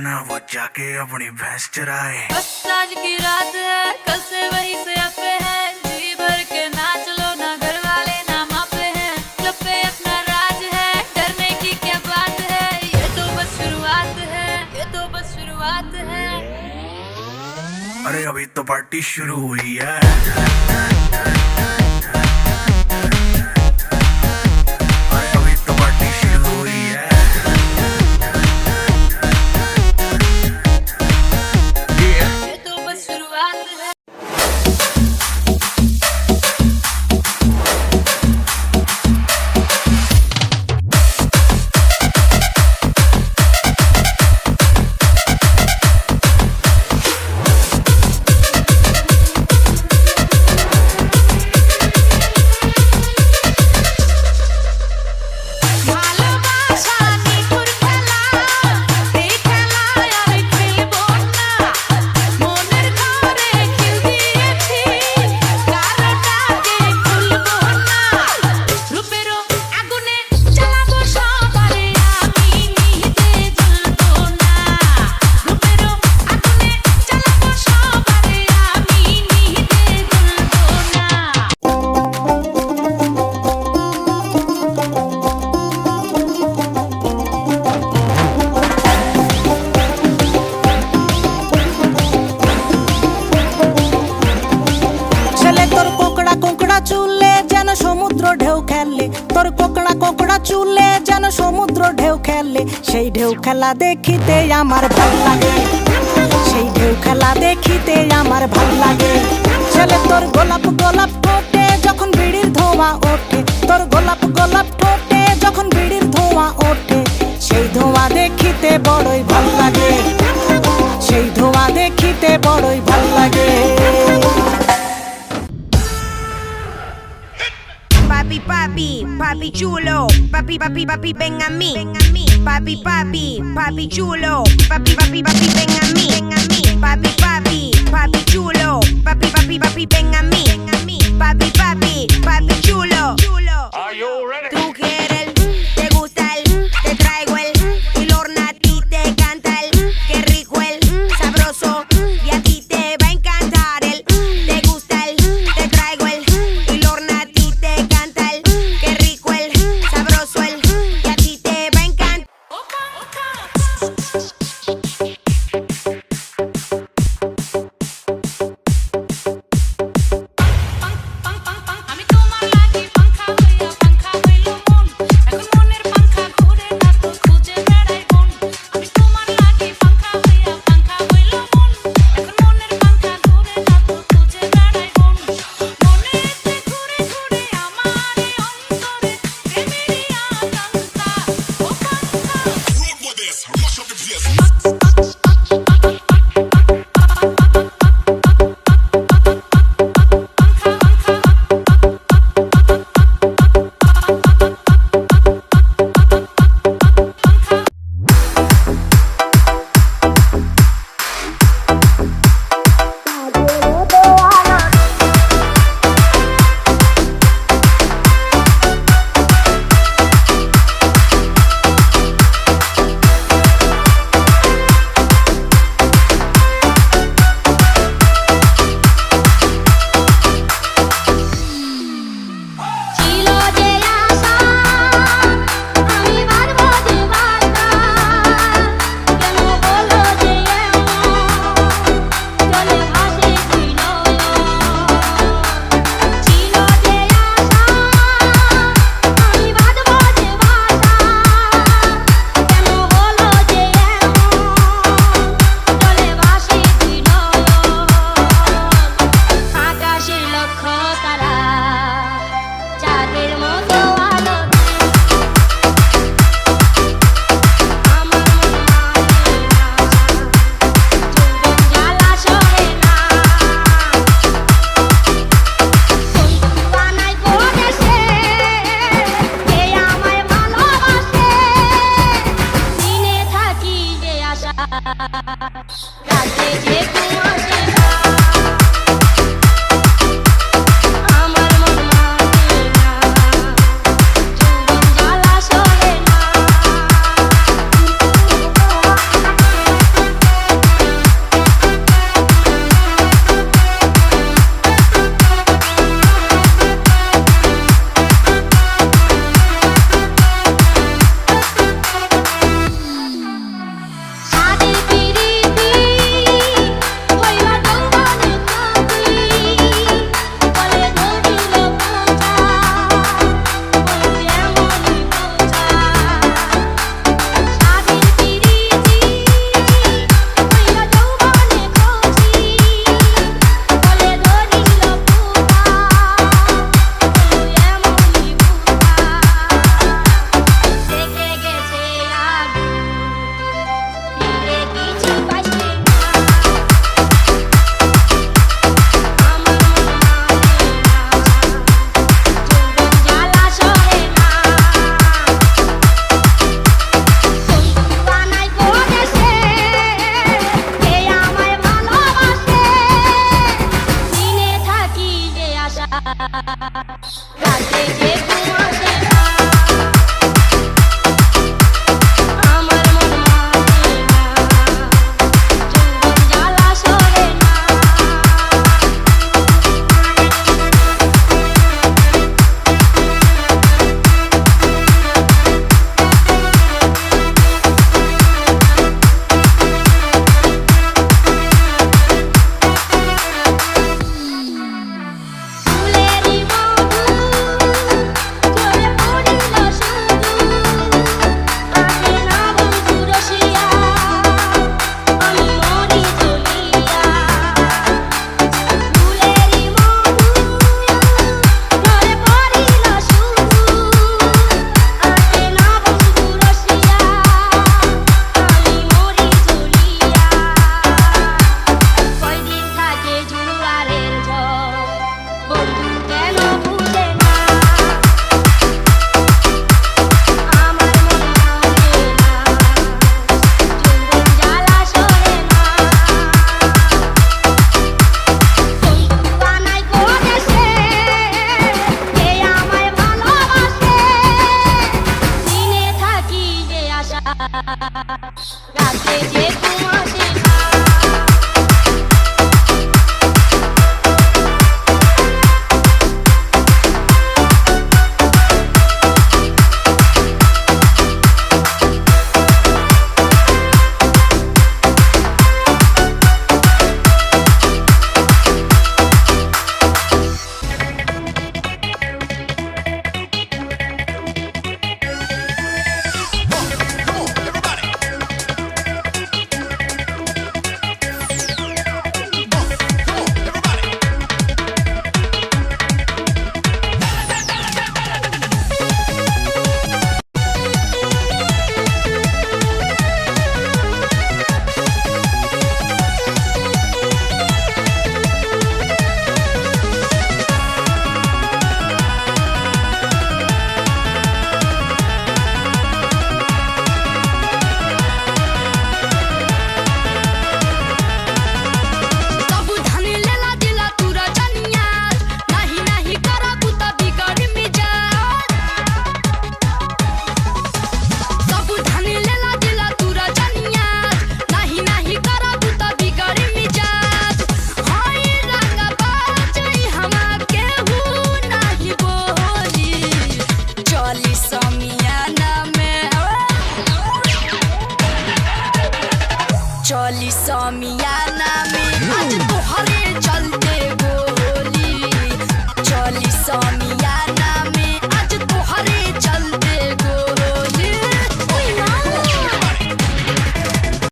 ना वो जाके अपनी भैंस चराए। बस आज की रात है, कल से वही से अपे है, जी भर के नाच लो ना, घर वाले ना मापे हैं, क्लब पे अपना राज है, डरने की क्या बात है, ये तो बस शुरुआत है, ये तो बस शुरुआत है। अरे अभी तो पार्टी शुरू हुई है। ঢেউ খেলে তোর কোকড়া কোকড়া চুলে যেন সমুদ্র ঢেউ খেলে, সেই ঢেউ খেলা দেখিতে আমার ভাল লাগে, সেই ঢেউ খেলা দেখিতে আমার ভাল লাগে। ছেলে তোর গোলাপ গোলাপ ঠোঁটে যখন বিড়ির ধোঁয়া ওঠে, তোর গোলাপ গোলাপ ঠোঁটে যখন বিড়ির ধোঁয়া ওঠে, সেই ধোঁয়া দেখিতে বড়ই ভাল লাগে, সেই ধোঁয়া দেখিতে বড়ই ভাল লাগে। Papi, papi, papi chulo, papi, papi, papi, ven a mí. Papi, papi, papi chulo, papi, papi, papi, ven a mí. Papi, papi, papi chulo, papi, papi, papi, ven a mí. Papi, papi, papi chulo. Are you ready? Tú quieres, te gusta el, te traigo el, y Lorna a ti te canta el, qué rico el, sabroso, y a ti te va a encantar el, te gusta el, te traigo el, y Lorna a ti te canta el, qué rico el, sabroso el, y a ti te va a encantar. আমি তোমার লাগি পাঙ্খা হইয়া পাঙ্খা হইল মন। রাতে যে তোমাকে